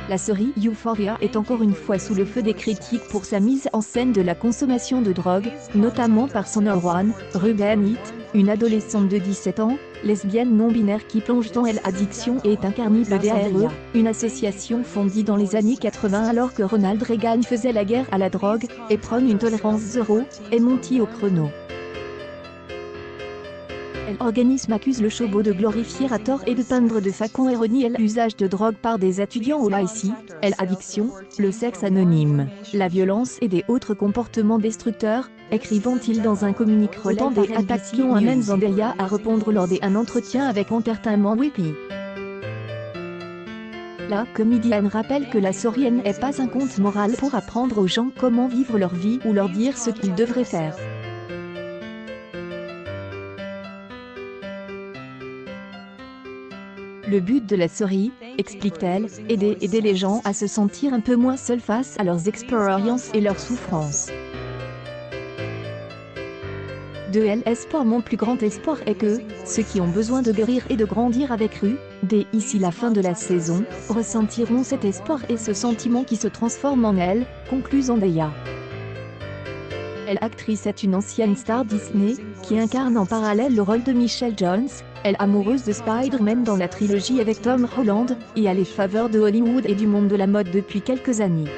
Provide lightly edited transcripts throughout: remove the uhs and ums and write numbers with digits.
La série Euphoria est encore une fois sous le feu des critiques pour sa mise en scène de la consommation de drogue, notamment par son Erwan, Ruben Hitt, une adolescente de 17 ans, lesbienne non-binaire qui plonge dans l'addiction et est incarnée par DARE, une association fondée dans les années 80 alors que Ronald Reagan faisait la guerre à la drogue, et prône une tolérance zéro, et Monty au chrono. L'organisme accuse le showbo de glorifier à tort et de peindre de façon erronée l'usage de drogue par des étudiants au lycée, l'addiction, le sexe anonyme, la violence et des autres comportements destructeurs, écrivant-il dans un communiqué relatant des attaques qui ont amené Zendaya à répondre lors d'un entretien avec Entertainment Weekly. La comédienne rappelle que la série n'est pas un conte moral pour apprendre aux gens comment vivre leur vie ou leur dire ce qu'ils devraient faire. Le but de la série, explique-t-elle, est d'aider les gens à se sentir un peu moins seuls face à leurs expériences et leurs souffrances. Mon plus grand espoir est que, ceux qui ont besoin de guérir et de grandir avec dès ici la fin de la saison, ressentiront cet espoir et ce sentiment qui se transforme en elle, conclut Zendaya. L'actrice est une ancienne star Disney, qui incarne en parallèle le rôle de Michelle Jones, amoureuse de Spider-Man dans la trilogie avec Tom Holland, et à les faveurs de Hollywood et du monde de la mode depuis quelques années.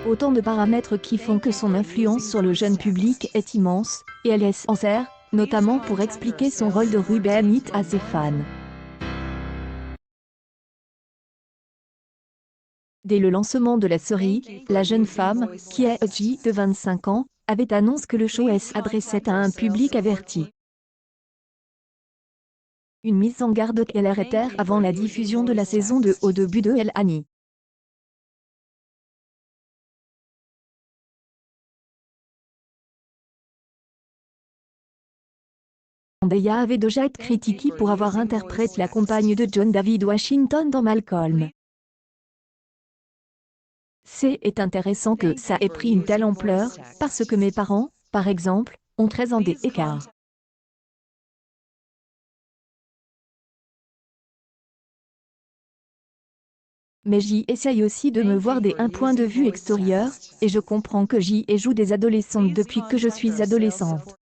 Autant de paramètres qui font que son influence sur le jeune public est immense, et elle s'en sert, notamment pour expliquer son rôle de Ruben Hitt à ses fans. Dès le lancement de la série, la jeune femme, qui est âgée de 25 ans, avait annoncé que le show s'adressait à un public averti. Une mise en garde qu'elle arrêtait avant la diffusion de la saison 2 au début de l'année. Zendaya avait déjà été critiquée pour avoir interprété la compagne de John David Washington dans Malcolm. C'est intéressant que ça ait pris une telle ampleur, parce que mes parents, par exemple, ont 13 ans d'écart. Mais j'y essaye aussi de me voir d'un point de vue extérieur, et je comprends que j'y joue des adolescentes depuis que je suis adolescente.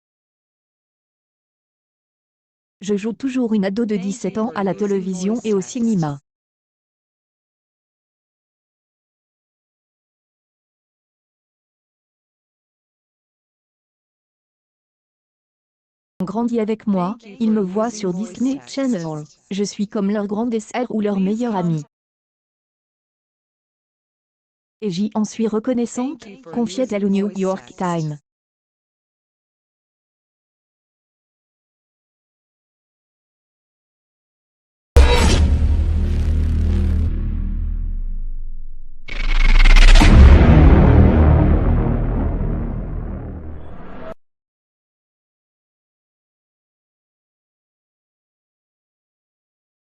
Je joue toujours une ado de 17 ans à la télévision et au cinéma. Grandit avec moi, ils me voient sur Disney Channel. Je suis comme leur grande sœur ou leur meilleure amie. Et j'y en suis reconnaissante, confiait-elle au New York Times.